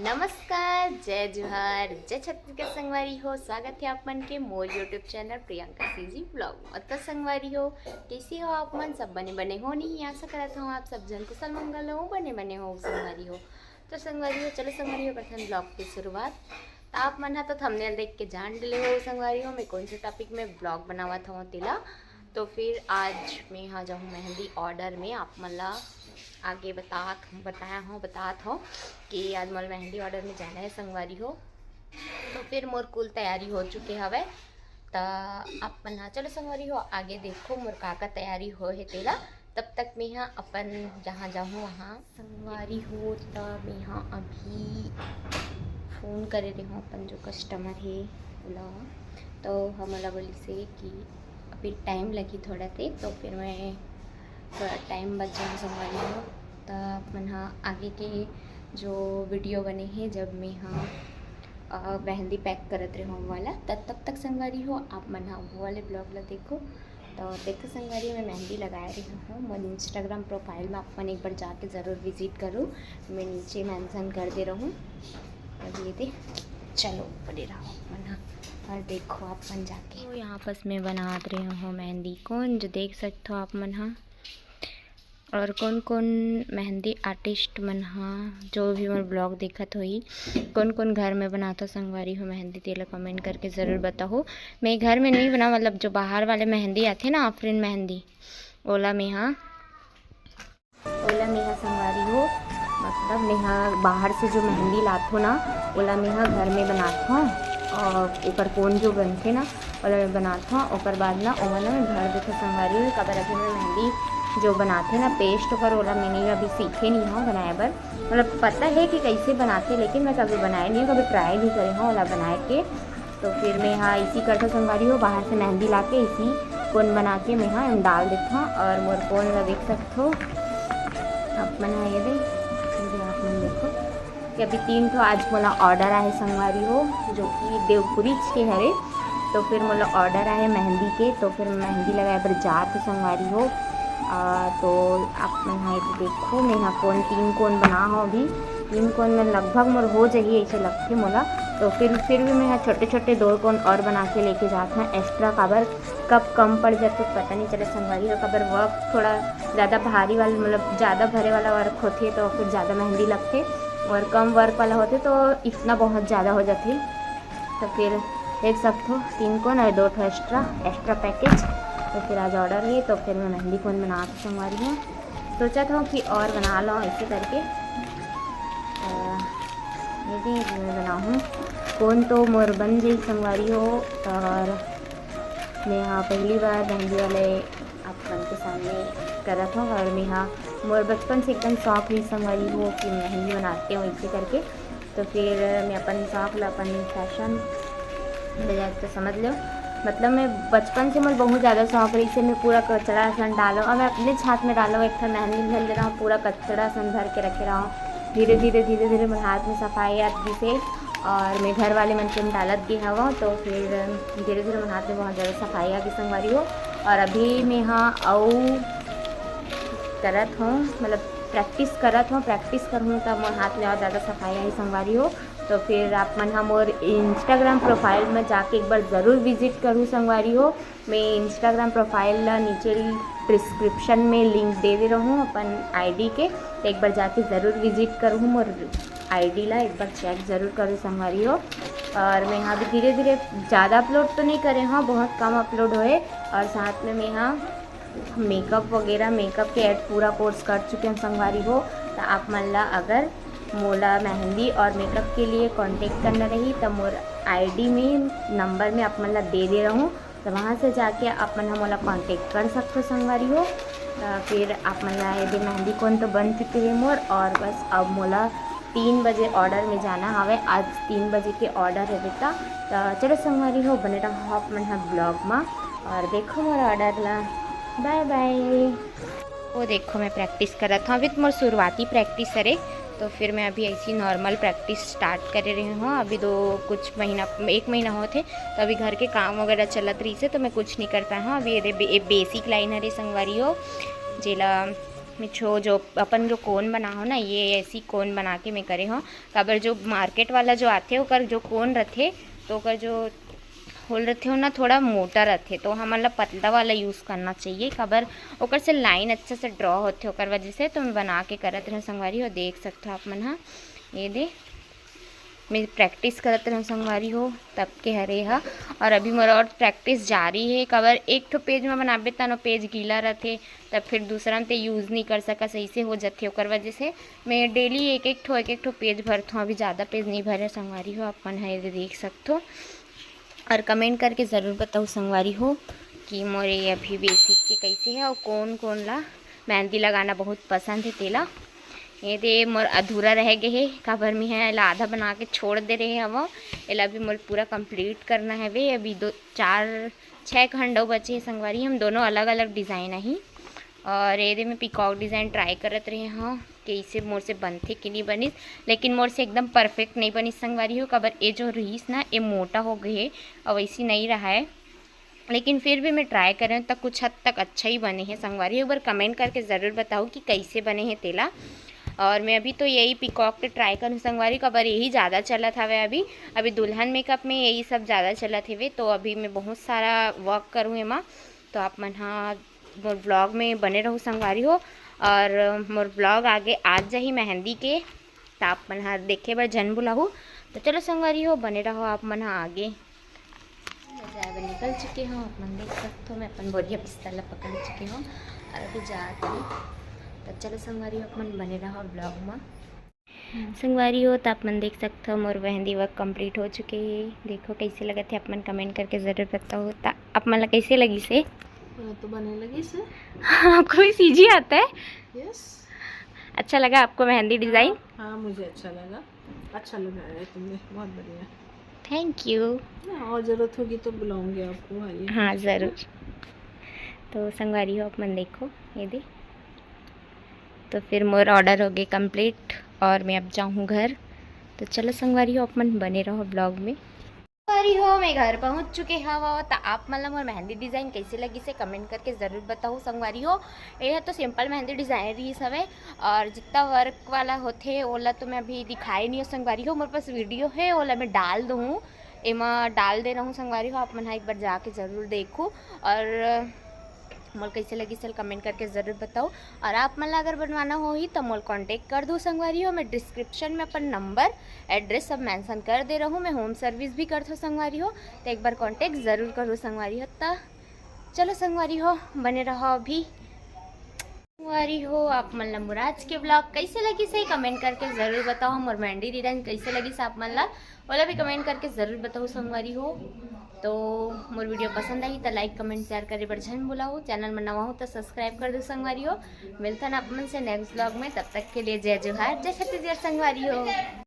नमस्कार, जय जोहार, जय छत्तीसगढ़ संगवारी हो। स्वागत है आप मन के मोर YouTube channel Priyanka CG blog में। तो संगवारी हो, कैसे हो आप मन? सब बने बने हो नहीं? आशा करता हूँ आप सब जन कुशल मंगल हो, बने बने हो संगवारी हो। तो संगवारी हो, चलो संगवारी हो करते हैं ब्लॉग की शुरुआत। तो आप मन तो थंबनेल देख के जान डले हो संगवारी हो मैं कौन से टॉपिक में ब्लॉग बनावा था तेला। तो फिर आज मैं यहाँ जाऊँ मेहंदी ऑर्डर में। आप मला आगे बतात हो कि आज मोल मेहंदी ऑर्डर में जाना है संगवारी हो। तो फिर मोर कुल तैयारी हो चुके हवे। तो आप मन हाँ चलो संगवारी हो आगे देखो मोर का तैयारी हो है तेला। तब तक मैं यहाँ अपन जहाँ जाऊँ वहाँ संगवारी हो। तो मैं यहाँ अभी फ़ोन करे रही हूँ अपन जो कस्टमर है बोला। तो हम बोली से कि अभी टाइम लगी थोड़ा थे, तो फिर मैं थोड़ा टाइम बच जाए संगवारी हो। तो अपन हाँ आगे के जो वीडियो बने हैं जब मैं हाँ मेहंदी पैक करत रहे हूँ वाला, तब तक संगवारी हो आप मन हाँ वो वाले ब्लॉग ला देखो। तो देखो संगवारी मैं मेहंदी लगा रही हूँ। मैं इंस्टाग्राम प्रोफाइल में अपन एक बार जाके ज़रूर विज़िट करूँ, मैं नीचे मेंशन कर दे रहा हूँ। अब ये दे चलो बने रहो अपन हाँ और देखो आप मन जाके। तो यहाँ पर मैं बना रही हूँ मेहंदी कौन जो देख सकते हो आप मन हाँ। और कौन कौन मेहंदी आर्टिस्ट मन हाँ जो भी मोर ब्लॉग देखत होई, कौन कौन घर में बनाता संगवारी हो मेहंदी तेला कमेंट करके ज़रूर बताओ। मैं घर में नहीं बना, मतलब जो बाहर वाले मेहंदी आते ना ऑफलाइन मेहंदी ओला में हाँ संगवारी हो। मतलब मैं बाहर से जो मेहंदी लातो ना ओला मैं घर में बनाता हूँ। और ऊपर कौन जो बनते ना ओला मैं बनाता हूँ। और बाद ना ओमा ना मैं घर देखे संगवारी हो कबर अभी मैं मेहंदी जो बनाते ना पेस्ट पर ओला मैंने अभी सीखे नहीं हो बनाए बर। मतलब पता है कि कैसे बनाते, लेकिन मैं कभी बनाए नहीं, कभी ट्राई नहीं करे हूँ ओला बनाए के। तो फिर मैं यहाँ इसी करता संगवारी हो, बाहर से मेहंदी ला के इसी कोन बना के मैं यहाँ डाल देता हूँ। और मोर कोन ला देख सकते हो आप मन ये आप मन देखो कि अभी 3 तो आज मोला ऑर्डर आए संगवारी हो जो कि देवपुरी के हरे। तो फिर मोला ऑर्डर आए मेहंदी के, तो फिर मेहंदी लगाए पर जात संगवारी हो। तो आप यहाँ देखो मैं यहाँ कौन 3 कोन बना हो। अभी 3 कोन में लगभग मोर हो जाइए ऐसे लगते मोला। तो फिर भी मैं यहाँ छोटे छोटे 2 कोन और बना के लेके जाता हूँ एक्स्ट्रा। काबर कब कम पड़ जाते तो पता नहीं चले संगवारी हो। काबर वर्क थोड़ा ज़्यादा भारी वाला मतलब ज़्यादा भरे वाला वर्क होते तो फिर ज़्यादा मेहंदी लगते, और कम वर्क वाला होते तो इतना बहुत ज़्यादा हो जाती। तो फिर देख सकते हो 3 कोन और 2 एक्स्ट्रा पैकेज। तो फिर आज ऑर्डर है तो फिर मैं मेहंदी कौन बना के संगवारी हूँ। सोचा था कि और बना लो ऐसे करके यदि मैं बनाऊँ कौन तो मोर बन जाई संगवारी हो। और मैं यहाँ पहली बार मेहंदी वाले आप मन के सामने करत हूँ। और मैं यहाँ मोर बचपन से एकदम शौक ही संगवारी हो कि मेहंदी बनाते हूँ ऐसे करके। तो फिर मैं अपन शौक ला अपन फैशन तो समझ लो। मतलब मैं बचपन से मुझे बहुत ज़्यादा शौक रही से मैं पूरा कचड़ा सन डालो और मैं अपने छात में डालो एक मेहंदी भर ले रहा हूँ, पूरा कचड़ा सन भर के रखे रहा हूँ। धीरे धीरे मेरे हाथ में सफाई आती से और मैं घर वाले मन के डालत गई हवा। तो फिर धीरे मेरे हाथ में बहुत ज़्यादा सफाई आ गई संगवारी हो। और अभी मैं यहाँ करत हूँ, मतलब प्रैक्टिस करूँ तब मोर हाथ में और ज़्यादा सफाई आई संगवारी हो। तो फिर आप मन हम और इंस्टाग्राम प्रोफाइल में जाके एक बार ज़रूर विज़िट करूँ संगवारी हो। मैं इंस्टाग्राम प्रोफाइल ला नीचे डिस्क्रिप्शन में लिंक दे रहा हूँ अपन आईडी के, तो एक बार जाके ज़रूर विज़िट करूँ मोर आईडी ला एक बार चेक ज़रूर करूँ संगवारी हो। और मैं यहाँ भी धीरे धीरे ज़्यादा अपलोड तो नहीं करे हाँ, बहुत कम अपलोड होए। और साथ में मैं यहाँ मेकअप के ऐड पूरा कोर्स कर चुके हैं संगवारी हो। तो आप मन ला अगर मोला मेहंदी और मेकअप के लिए कांटेक्ट करना रही तो मोर आईडी में नंबर में आप मन ला दे रहा हूँ। तो वहाँ से जाके आप मन मोला कांटेक्ट कर सकते हो संगवारी हो। तो फिर आप मन ला यदि मेहंदी कौन तो बन चुके हैं मोर। और बस अब मोला 3 बजे ऑर्डर में जाना हवे। आज 3 बजे के ऑर्डर है बेटा। तो चलो संगवारी हो बने रहो आप मन ब्लॉग में और देखो मोर ऑर्डर ला। Bye bye. वो देखो मैं प्रैक्टिस कर रहा था, अभी तो मोर शुरुआती प्रैक्टिस है। तो फिर मैं अभी ऐसी नॉर्मल प्रैक्टिस स्टार्ट कर रही हूँ। अभी 1 महीना हो थे तो अभी घर के काम वगैरह चलत रही से तो मैं कुछ नहीं कर पाया हूँ। अभी ये बेसिक लाइन है संगवारी हो जेला मैं जो अपन जो कोन बना हो ना, ये ऐसी कोन बना के मैं करे हो। काबर जो मार्केट वाला जो आते ओकर जो कोन रथे तो ओकर जो होल रथे हो ना थोड़ा मोटा रथे, तो हमला पतला वाला यूज़ करना चाहिए। काबर ओकर से लाइन अच्छा से ड्रॉ होते ओकर वजह से। तो मैं बना के करत रह संगवारी हो, देख सकते हो आप मन। हाँ ये दे मैं प्रैक्टिस करत रह संगवारी हो तब के हरे हा। और अभी मोर और प्रैक्टिस जारी है। काबर एक ठो पेज में बनाबे तनो पेज गीला रथे, तब फिर दूसरा में ते यूज़ नहीं कर सका, सही से हो जाते ओकर वजह से मैं डेली एक एक ठो पेज भरत हूँ। अभी ज़्यादा पेज नहीं भरे संगवारी हो, अपन है देख सकते हो। और कमेंट करके ज़रूर बताओ संगवारी हो कि मोरे अभी बेसिक के कैसे है और कौन कौन ला मेहंदी लगाना बहुत पसंद है तेला। ये दे मोर अधूरा रह गए है, काबर में है एला आधा बना के छोड़ दे रहे हवा। एला भी मोर पूरा कंप्लीट करना है वे। अभी 6 खंडों बचे हैं संगवारी, हम दोनों अलग अलग डिज़ाइन ही। और ये दे मैं पिकॉक डिज़ाइन ट्राई करत रहे हाँ कैसे मोर से बनथे कि नहीं बनिस, लेकिन मोर से एकदम परफेक्ट नहीं बनिस संगवारी हो। काबर ये जो रहीस ना ये मोटा हो गए है और वैसी नहीं रहा है, लेकिन फिर भी मैं ट्राई कर रही हूँ, तक कुछ हद तक अच्छा ही बने हैं संगवारी। एक बार कमेंट करके ज़रूर बताओ कि कैसे बने हैं तेला। और मैं अभी तो यही पिकॉक पे ट्राई करूँ संगवारी, काबर यही ज़्यादा चलत हवे। अभी दुल्हन मेकअप में यही सब ज़्यादा चलत हवे, तो अभी मैं बहुत सारा वर्क करूँ एमा। तो आप मन हाँ मोर ब्लॉग में बने रहूँ संगवारी हो। और मोर ब्लॉग आगे आज जाही मेहंदी के, तो आप मन हाँ देखे बर जन बुलाहूँ। तो चलो संगवारी हो बने रहो आप मन हाँ आगे। ड्राइवर निकल चुके हो, आप मन देख सकते हो। मैं अपन बोरिया पिस्तौल पकड़ चुके हो और अभी जाते हैं। तो चलो संगवारी हो आप मन बने रहो ब्लॉग में संगवारी हो। तो आप मन देख सकते हो मोर मेहंदी वर्क कंप्लीट हो चुके हैं। देखो कैसे लगे थे, आप मन कमेंट करके ज़रूर बताओ। तो आप मन कैसे लगी से? तो बने लगी से आपको भी सीजी आता है? यस। अच्छा लगा आपको मेहंदी डिज़ाइन? हाँ मुझे अच्छा लगा, अच्छा लगा है तुमने, बहुत बढ़िया। Thank you. और ज़रूरत होगी तो बुलाऊंगी आपको। हाँ ज़रूर। तो संगवारी हो आप मन देखो ये दे। तो फिर मोर ऑर्डर हो गए कंप्लीट और मैं अब जाऊँ घर। तो चलो संगवारी हो आप मन बने रहो ब्लॉग में। संगवारी हो मैं घर पहुँच चुके हवा। तो आप मतलब मोर मेहंदी डिज़ाइन कैसे लगी से कमेंट करके ज़रूर बताओ संगवारी हो। यह तो सिंपल मेहंदी डिज़ाइन रही हवे, और जितना वर्क वाला होते ओला तो मैं अभी दिखाई नहीं हो संगवारी हो। मेरे पास वीडियो है ओला मैं डाल दूँ, एमा डाल दे रहा हूँ संगवारी हो। आप मन एक बार जाके ज़रूर देखो और मोल कैसे लगी सर कमेंट करके ज़रूर बताओ। और आप मन अगर बनवाना हो ही तो मोल कांटेक्ट कर दो संगवारी हो। मैं डिस्क्रिप्शन में अपन नंबर एड्रेस सब मेंशन कर दे रहा हूँ। मैं होम सर्विस भी करता हूँ संगवारी हो, तो एक बार कांटेक्ट ज़रूर करो संगवारी हो। तो चलो संगवारी हो बने रहो अभी। संगवारी हो आप मन ला मुराज के ब्लॉग कैसे लगी सही कमेंट करके ज़रूर बताओ। मोर मेहंदी डिज़ाइन कैसे लगी से आप मन ला वाला भी कमेंट करके ज़रूर बताओ संगवारी हो। तो मोर वीडियो पसंद आई तो लाइक कमेंट शेयर करे बर झन बुलाओ। चैनल में नवा हो तो सब्सक्राइब कर दो संगवारी हो। मिलता ना अपन से नेक्स्ट ब्लॉग में, तब तक के लिए जय जोहार, जय छत्तीसगढ़ संगवारी हो।